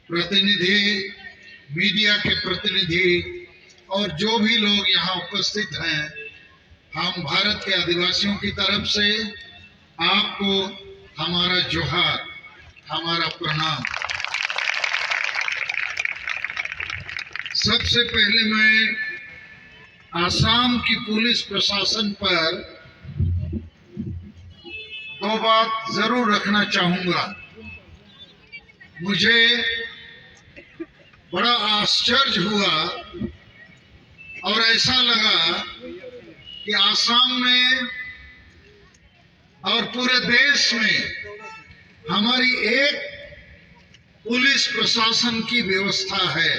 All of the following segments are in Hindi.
प्रतिनिधि, मीडिया के प्रतिनिधि और जो भी लोग यहाँ उपस्थित हैं, हम भारत के आदिवासियों की तरफ से आपको हमारा जोहार, हमारा प्रणाम। सबसे पहले मैं आसाम की पुलिस प्रशासन पर दो बात जरूर रखना चाहूंगा। मुझे बड़ा आश्चर्य हुआ और ऐसा लगा कि आसाम में और पूरे देश में हमारी एक पुलिस प्रशासन की व्यवस्था है।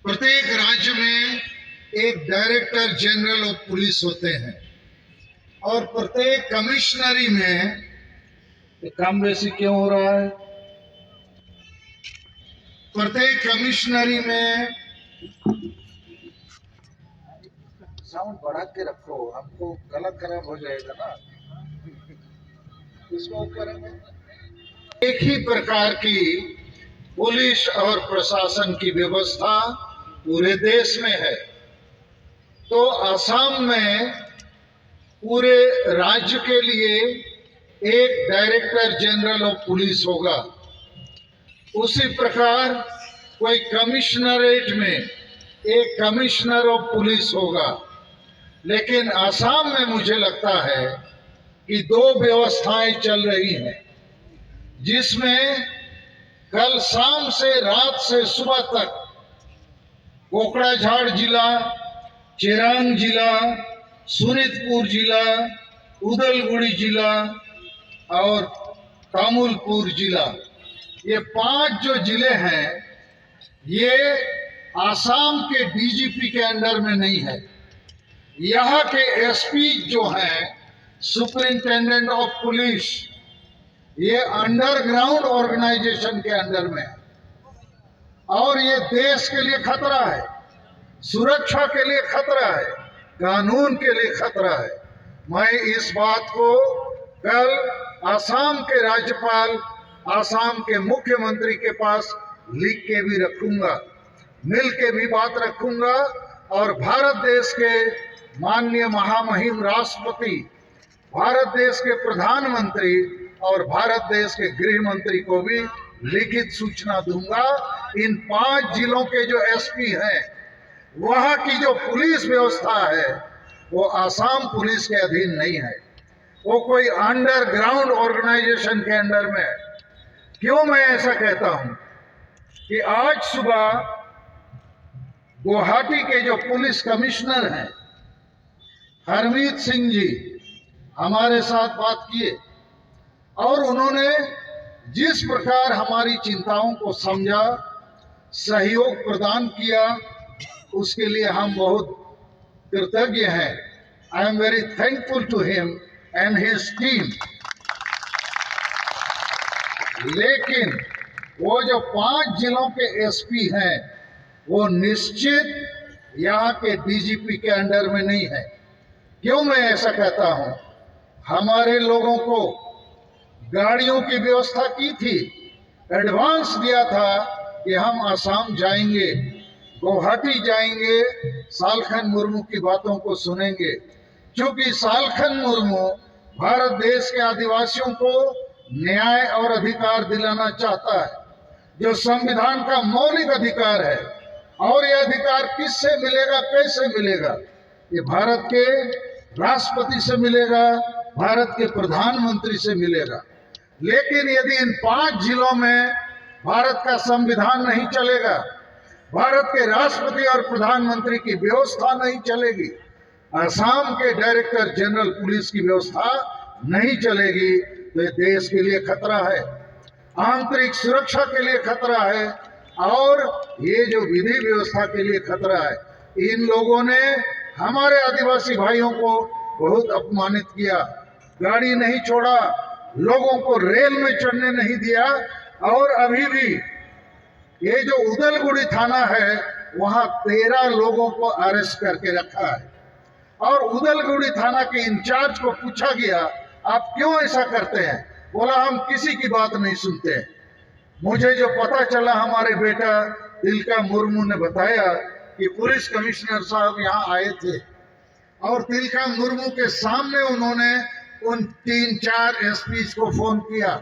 प्रत्येक राज्य में एक डायरेक्टर जनरल ऑफ पुलिस होते हैं और प्रत्येक कमिश्नरी में कम बेसी क्यों हो रहा है, प्रत्येक कमिश्नरी में साउंड बढ़ा के रखो, हमको गला खराब हो जाएगा ना। इसको ऊपर एक ही प्रकार की पुलिस और प्रशासन की व्यवस्था पूरे देश में है। तो असम में पूरे राज्य के लिए एक डायरेक्टर जनरल ऑफ पुलिस होगा। उसी प्रकार कोई कमिश्नरेट में एक कमिश्नर ऑफ पुलिस होगा। लेकिन असम में मुझे लगता है कि दो व्यवस्थाएं चल रही हैं, जिसमें कल शाम से रात से सुबह तक कोकराझाड़ जिला, चिरांग जिला, शोनितपुर जिला, उदलगुड़ी जिला और तामुलपुर जिला, ये 5 जो जिले हैं, ये आसाम के डीजीपी के अंडर में नहीं है। यहाँ के एसपी जो हैं, सुपरिंटेंडेंट ऑफ पुलिस, ये अंडरग्राउंड ऑर्गेनाइजेशन के अंडर में है और ये देश के लिए खतरा है, सुरक्षा के लिए खतरा है, कानून के लिए खतरा है। मैं इस बात को कल आसाम के राज्यपाल, आसाम के मुख्यमंत्री के पास लिख के भी रखूंगा, मिल के भी बात रखूंगा और भारत देश के माननीय महामहिम राष्ट्रपति, भारत देश के प्रधानमंत्री और भारत देश के गृह मंत्री को भी लिखित सूचना दूंगा। इन 5 जिलों के जो एसपी हैं, वहां की जो पुलिस व्यवस्था है वो आसाम पुलिस के अधीन नहीं है, वो कोई अंडरग्राउंड ऑर्गेनाइजेशन के अंडर में है। क्यों मैं ऐसा कहता हूं कि आज सुबह गुवाहाटी के जो पुलिस कमिश्नर हैं हरमीत सिंह जी हमारे साथ बात किए और उन्होंने जिस प्रकार हमारी चिंताओं को समझा, सहयोग प्रदान किया, उसके लिए हम बहुत कृतज्ञ हैं। I am very thankful to him and his team. लेकिन वो जो 5 जिलों के एसपी हैं, वो निश्चित यहाँ के डीजीपी के अंडर में नहीं है। क्यों मैं ऐसा कहता हूँ? हमारे लोगों को गाड़ियों की व्यवस्था की थी, एडवांस दिया था कि हम आसाम जाएंगे, गुवाहाटी जाएंगे, सालखन मुर्मू की बातों को सुनेंगे। क्योंकि सालखन मुर्मू भारत देश के आदिवासियों को न्याय और अधिकार दिलाना चाहता है, जो संविधान का मौलिक अधिकार है। और यह अधिकार किससे मिलेगा, कैसे मिलेगा? ये भारत के राष्ट्रपति से मिलेगा, भारत के प्रधानमंत्री से मिलेगा। लेकिन यदि इन 5 जिलों में भारत का संविधान नहीं चलेगा, भारत के राष्ट्रपति और प्रधानमंत्री की व्यवस्था नहीं चलेगी, असम के डायरेक्टर जनरल पुलिस की व्यवस्था नहीं चलेगी, तो ये देश के लिए खतरा है, आंतरिक सुरक्षा के लिए खतरा है और ये जो विधि व्यवस्था के लिए खतरा है। इन लोगों ने हमारे आदिवासी भाइयों को बहुत अपमानित किया, गाड़ी नहीं छोड़ा, लोगों को रेल में चढ़ने नहीं दिया और अभी भी ये जो उदलगुड़ी थाना है, वहां 13 लोगों को अरेस्ट करके रखा है। और उदलगुड़ी थाना के इंचार्ज को पूछा गया, आप क्यों ऐसा करते हैं? बोला, हम किसी की बात नहीं सुनते हैं। मुझे जो पता चला, हमारे बेटा तिलका मुर्मू ने बताया कि पुलिस कमिश्नर साहब यहाँ आए थे और तिलका मुर्मू के सामने उन्होंने उन 3-4 एसपी को फोन किया।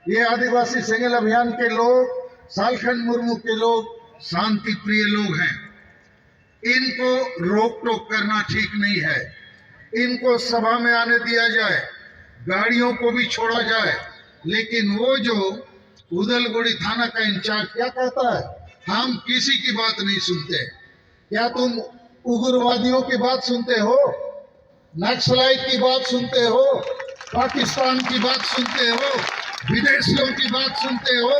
ये आदिवासी सिंगल अभियान के लोग, सालखन मुर्मू के लोग शांति प्रिय लोग हैं। इनको रोक टोक करना ठीक नहीं है। इनको सभा में आने दिया जाए, गाड़ियों को भी छोड़ा जाए। लेकिन वो जो उदलगुड़ी थाना का इंचार्ज क्या कहता है, हम किसी की बात नहीं सुनते। क्या तुम उग्रवादियों की बात सुनते हो, नक्सलाइट की बात सुनते हो, पाकिस्तान की बात सुनते हो, विदेशियों की बात सुनते हो?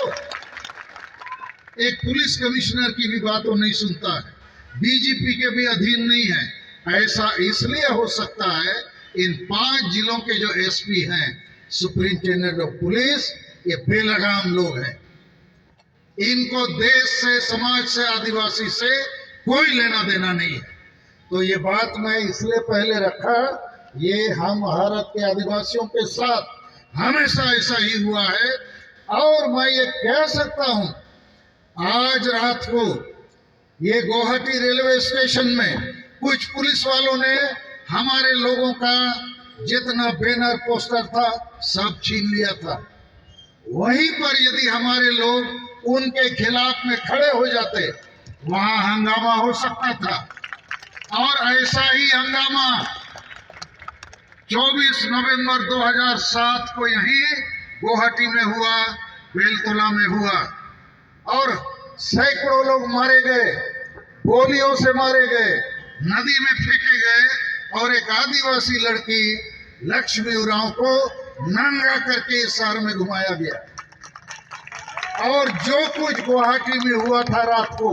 एक पुलिस कमिश्नर की भी बात वो नहीं सुनता है, डीजीपी के भी अधीन नहीं है। ऐसा इसलिए हो सकता है, इन 5 जिलों के जो एसपी हैं, सुप्रिंटेंडेंट ऑफ पुलिस, ये बेलगाम लोग हैं। इनको देश से, समाज से, आदिवासी से कोई लेना देना नहीं है। तो ये बात मैं इसलिए पहले रखा, ये हम भारत के आदिवासियों के साथ हमेशा ऐसा ही हुआ है। और मैं ये कह सकता हूं, आज रात को ये गुवाहाटी रेलवे स्टेशन में कुछ पुलिस वालों ने हमारे लोगों का जितना बैनर पोस्टर था सब छीन लिया था। वहीं पर यदि हमारे लोग उनके खिलाफ में खड़े हो जाते, वहां हंगामा हो सकता था। और ऐसा ही हंगामा 24 नवंबर 2007 को यहीं गुवाहाटी में हुआ, बेलतोला में हुआ और सैकड़ों लोग मारे गए, गोलियों से मारे गए, नदी में फेंके गए और एक आदिवासी लड़की लक्ष्मी उरांव को नंगा करके इस शहर में घुमाया गया। और जो कुछ गुवाहाटी में हुआ था रात को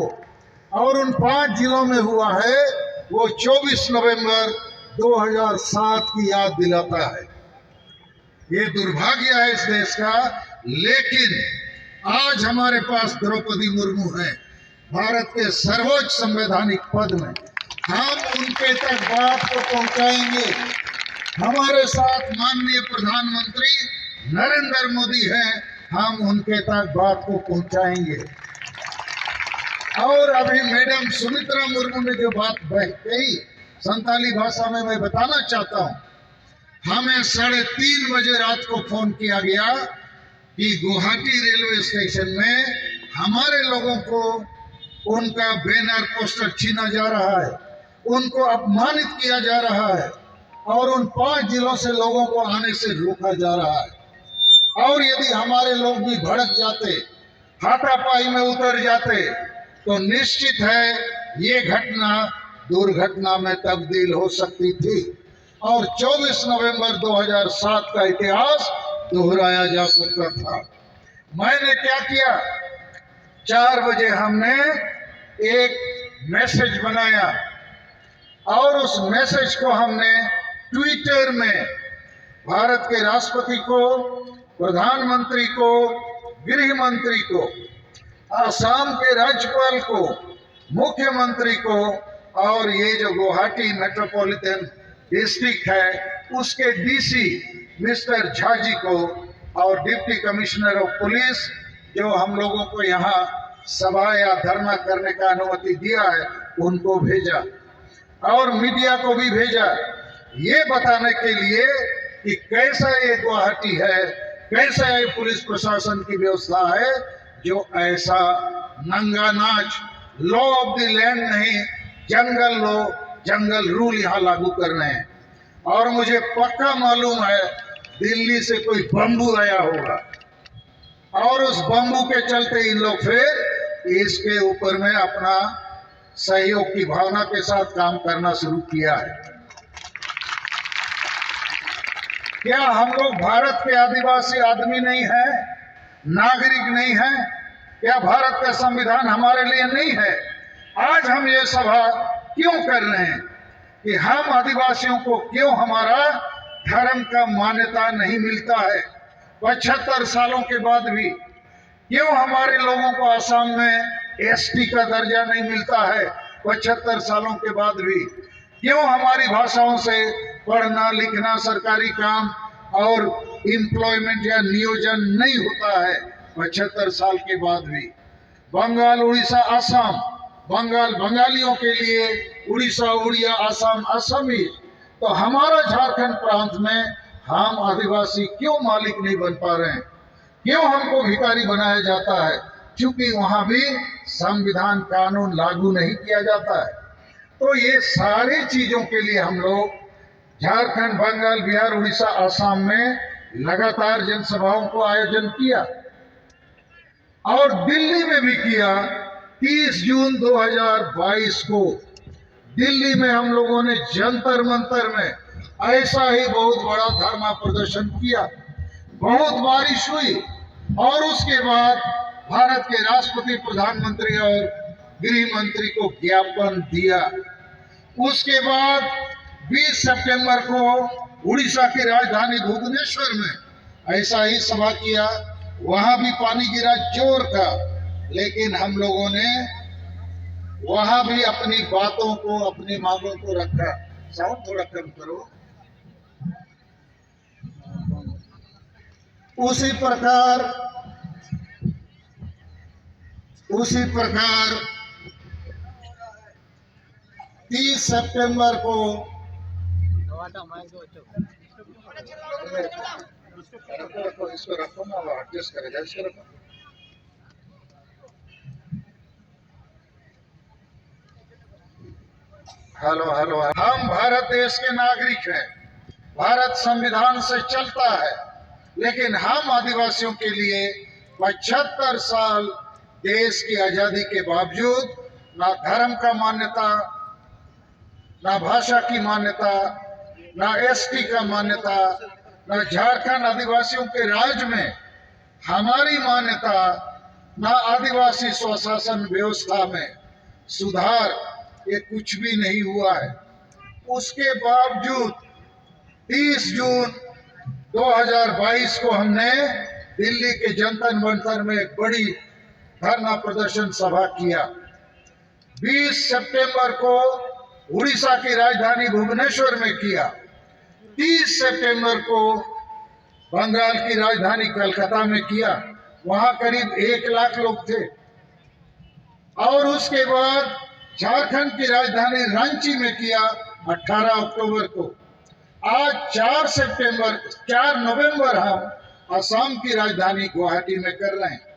और उन 5 जिलों में हुआ है, वो 24 नवंबर 2007 की याद दिलाता है। ये दुर्भाग्य है इस देश का। लेकिन आज हमारे पास द्रौपदी मुर्मू है, भारत के सर्वोच्च संवैधानिक पद में। हम उनके तक बात को पहुंचाएंगे। हमारे साथ माननीय प्रधानमंत्री नरेंद्र मोदी हैं, हम उनके तक बात को पहुंचाएंगे। और अभी मैडम सुमित्रा मुर्मू ने जो बात कही संताली भाषा में मैं बताना चाहता हूं। हमें 3:30 बजे रात को फोन किया गया कि गुवाहाटी रेलवे स्टेशन में हमारे लोगों को उनका बैनर पोस्टर छीना जा रहा है, उनको अपमानित किया जा रहा है और उन 5 जिलों से लोगों को आने से रोका जा रहा है। और यदि हमारे लोग भी भड़क जाते, हाथापाई में उतर जाते, तो निश्चित है ये घटना दुर्घटना में तब्दील हो सकती थी और 24 नवंबर 2007 का इतिहास दोहराया जा सकता था। मैंने क्या किया, 4 बजे हमने एक मैसेज बनाया और उस मैसेज को हमने ट्विटर में भारत के राष्ट्रपति को, प्रधानमंत्री को, गृह मंत्री को, आसाम के राज्यपाल को, मुख्यमंत्री को और ये जो गुवाहाटी मेट्रोपॉलिटन डिस्ट्रिक्ट है उसके डीसी मिस्टर झा जी को और डिप्टी कमिश्नर ऑफ पुलिस जो हम लोगों को यहाँ सभा या धरना करने का अनुमति दिया है उनको भेजा और मीडिया को भी भेजा, ये बताने के लिए कि कैसा ये गुवाहाटी है, कैसा ये पुलिस प्रशासन की व्यवस्था है जो ऐसा नंगा नाच, लॉ ऑफ द लैंड नहीं, जंगल लॉ, जंगल रूल यहाँ लागू कर रहे हैं। और मुझे पक्का मालूम है दिल्ली से कोई बम्बू आया होगा और उस बम्बू के चलते इन लोग फिर इसके ऊपर में अपना सहयोग की भावना के साथ काम करना शुरू किया है। क्या हम लोग भारत के आदिवासी आदमी नहीं हैं, नागरिक नहीं हैं? क्या भारत का संविधान हमारे लिए नहीं है? आज हम ये सभा क्यों कर रहे हैं कि हम आदिवासियों को क्यों हमारा धर्म का मान्यता नहीं मिलता है 75 सालों के बाद भी? क्यों हमारे लोगों को असम में एसटी का दर्जा नहीं मिलता है 75 सालों के बाद भी? क्यों हमारी भाषाओं से पढ़ना लिखना, सरकारी काम और एम्प्लॉयमेंट या नियोजन नहीं होता है 75 साल के बाद भी। बंगाल, उड़ीसा, असम, बंगाल बंगालियों के लिए, उड़ीसा उड़िया, असम असमी। तो हमारा झारखंड प्रांत में हम आदिवासी क्यों मालिक नहीं बन पा रहे हैं? क्यों हमको भिखारी बनाया जाता है? क्योंकि वहां भी संविधान कानून लागू नहीं किया जाता है। तो ये सारी चीजों के लिए हम लोग झारखंड, बंगाल, बिहार, उड़ीसा, असम में लगातार जनसभाओं को आयोजन किया और दिल्ली में भी किया। 30 जून 2022 को दिल्ली में हम लोगों ने जंतर मंतर में ऐसा ही बहुत बड़ा धरना प्रदर्शन किया। बहुत बारिश हुई और उसके बाद भारत के राष्ट्रपति, प्रधानमंत्री और गृह मंत्री को ज्ञापन दिया। उसके बाद 20 सितंबर को उड़ीसा की राजधानी भुवनेश्वर में ऐसा ही सभा किया। वहां भी पानी गिरा जोर का, लेकिन हम लोगों ने वहां भी अपनी बातों को, अपनी मांगों को रखा। साउंड थोड़ा कम करो। उसी प्रकार 30 सितंबर को इसको रखो ना, एडजस्ट करेगा, इसको रखो। Hello hello. हम भारत देश के नागरिक हैं, भारत संविधान से चलता है, लेकिन हम आदिवासियों के लिए 75 साल देश की आजादी के बावजूद ना धर्म का मान्यता, ना भाषा की मान्यता, ना एसटी का मान्यता, ना झारखंड आदिवासियों के राज्य में हमारी मान्यता, ना आदिवासी स्वशासन व्यवस्था में सुधार, ये कुछ भी नहीं हुआ है। उसके बावजूद 30 जून 2022 को हमने दिल्ली के जंतर मंतर में एक बड़ी धरना प्रदर्शन सभा किया। 20 सितंबर को उड़ीसा की राजधानी भुवनेश्वर में किया। 30 सितंबर को बंगाल की राजधानी कलकत्ता में किया। वहां करीब 1 लाख लोग थे। और उसके बाद झारखंड की राजधानी रांची में किया 18 अक्टूबर को। आज 4 नवंबर हम असम की राजधानी गुवाहाटी में कर रहे हैं।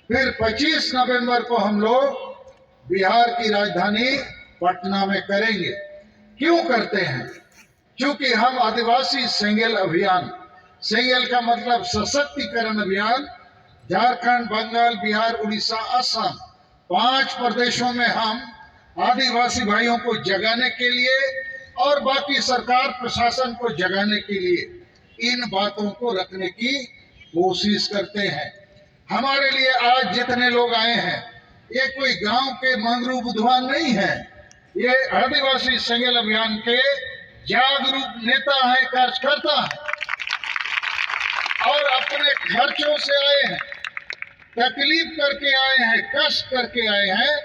फिर 25 नवंबर को हम लोग बिहार की राजधानी पटना में करेंगे। क्यों करते हैं? क्योंकि हम आदिवासी सेंगेल अभियान, सेंगेल का मतलब सशक्तिकरण अभियान, झारखंड, बंगाल, बिहार, उड़ीसा, असम 5 प्रदेशों में हम आदिवासी भाइयों को जगाने के लिए और बाकी सरकार प्रशासन को जगाने के लिए इन बातों को रखने की कोशिश करते हैं। हमारे लिए आज जितने लोग आए हैं, ये कोई गांव के मंगरू बुधवान नहीं है। ये आदिवासी सेंगेल अभियान के जागरूक नेता है, कार्यकर्ता है और अपने खर्चों से आए हैं, तकलीफ करके आए हैं, कष्ट करके आए हैं,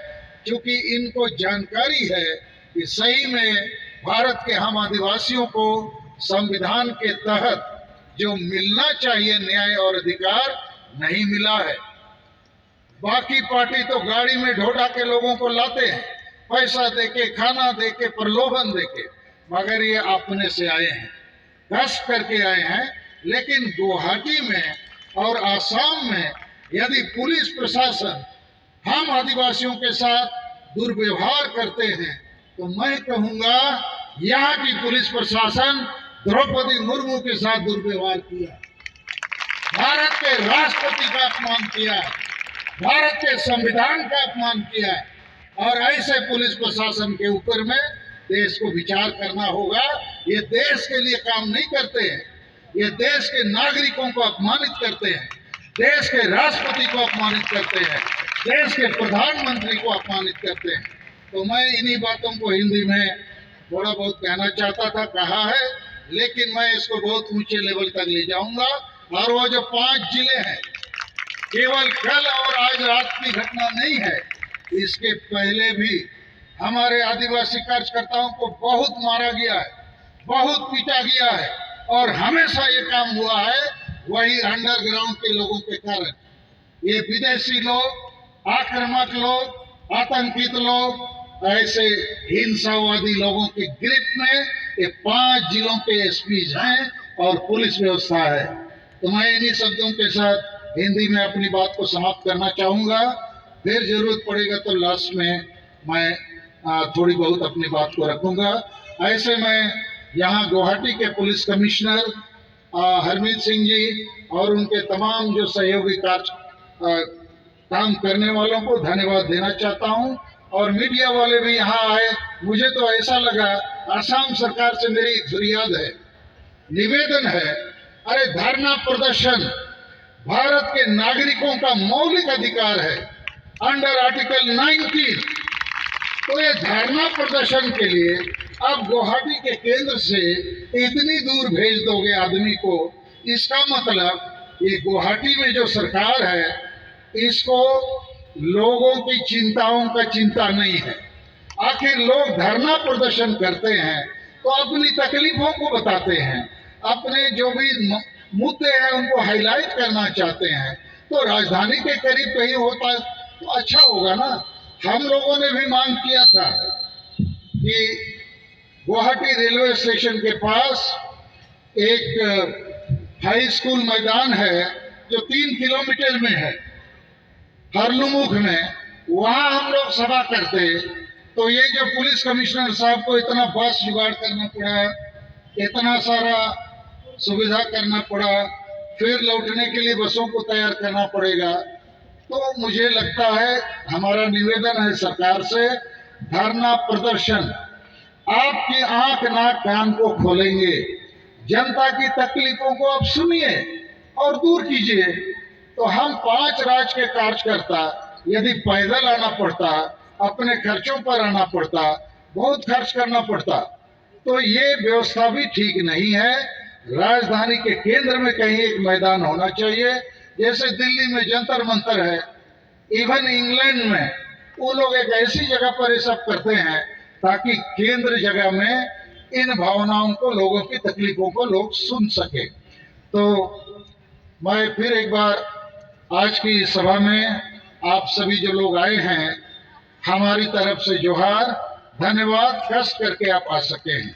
क्योंकि इनको जानकारी है कि सही में भारत के हम आदिवासियों को संविधान के तहत जो मिलना चाहिए न्याय और अधिकार नहीं मिला है। बाकी पार्टी तो गाड़ी में ढोढा के लोगों को लाते हैं, पैसा देके, खाना देके, प्रलोभन देके, मगर ये अपने से आए हैं, कष्ट करके आए हैं। लेकिन गुवाहाटी में और आसाम में यदि पुलिस प्रशासन हम आदिवासियों के साथ दुर्व्यवहार करते हैं, तो मैं कहूंगा यहाँ की पुलिस प्रशासन द्रौपदी मुर्मू के साथ दुर्व्यवहार किया, भारत के राष्ट्रपति का अपमान किया, भारत के संविधान का अपमान किया है। और ऐसे पुलिस प्रशासन के ऊपर में देश को विचार करना होगा। ये देश के लिए काम नहीं करते हैं, ये देश के नागरिकों को अपमानित करते हैं, देश के राष्ट्रपति को अपमानित करते हैं, देश के प्रधानमंत्री को अपमानित करते हैं। तो मैं इन्हीं बातों को हिंदी में थोड़ा बहुत कहना चाहता था, कहा है, लेकिन मैं इसको बहुत ऊंचे लेवल तक ले जाऊंगा। और वो जो 5 जिले हैं, केवल कल और आज रात की घटना नहीं है, इसके पहले भी हमारे आदिवासी कार्यकर्ताओं को बहुत मारा गया है, बहुत पीटा गया है और हमेशा ये काम हुआ है वही अंडरग्राउंड के लोगों के कारण। ये विदेशी लोग, आक्रामक लोग, आतंकित लोग, ऐसे हिंसावादी लोगों के ग्रिप में ये 5 जिलों के एसपीज हैं और पुलिस व्यवस्था है। तो मैं इन्हीं शब्दों के साथ हिंदी में अपनी बात को समाप्त करना चाहूँगा। फिर जरूरत पड़ेगा तो लास्ट में मैं थोड़ी बहुत अपनी बात को रखूँगा। ऐसे मैं यहाँ गुवाहाटी के पुलिस कमिश्नर हरमीत सिंह जी और उनके तमाम जो सहयोगी काम करने वालों को धन्यवाद देना चाहता हूँ। और मीडिया वाले भी यहाँ आए, मुझे तो ऐसा लगा असम सरकार से मेरी एक फरियाद है, निवेदन है। अरे धरना प्रदर्शन भारत के नागरिकों का मौलिक अधिकार है अंडर आर्टिकल 19। तो ये धरना प्रदर्शन के लिए अब गुवाहाटी के केंद्र से इतनी दूर भेज दोगे आदमी को, इसका मतलब ये गुवाहाटी में जो सरकार है इसको लोगों की चिंताओं का चिंता नहीं है। आखिर लोग धरना प्रदर्शन करते हैं तो अपनी तकलीफों को बताते हैं, अपने जो भी मुद्दे हैं उनको हाईलाइट करना चाहते हैं। तो राजधानी के करीब कहीं होता तो अच्छा होगा ना। हम लोगों ने भी मांग किया था कि गुवाहाटी रेलवे स्टेशन के पास एक हाई स्कूल मैदान है जो 3 किलोमीटर में है, हरलुमुख में, वहां हम लोग सभा करते। तो ये जो पुलिस कमिश्नर साहब को इतना बस जुगाड़ करना पड़ा, इतना सारा सुविधा करना पड़ा, फिर लौटने के लिए बसों को तैयार करना पड़ेगा। तो मुझे लगता है, हमारा निवेदन है सरकार से, धरना प्रदर्शन आपकी आंख नाक कान को खोलेंगे, जनता की तकलीफों को आप सुनिए और दूर कीजिए। तो हम 5 राज्य के कार्यकर्ता यदि पैदल आना पड़ता, अपने खर्चों पर आना पड़ता, बहुत खर्च करना पड़ता, तो ये व्यवस्था भी ठीक नहीं है। राजधानी के केंद्र में कहीं एक मैदान होना चाहिए, जैसे दिल्ली में जंतर मंतर है, इवन इंग्लैंड में वो लोग एक ऐसी जगह पर ये सब करते हैं ताकि केंद्र जगह में इन भावनाओं को, लोगों की तकलीफों को लोग सुन सके। तो मैं फिर एक बार आज की सभा में आप सभी जो लोग आए हैं, हमारी तरफ से जोहार, धन्यवाद। कष्ट करके आप आ सके हैं।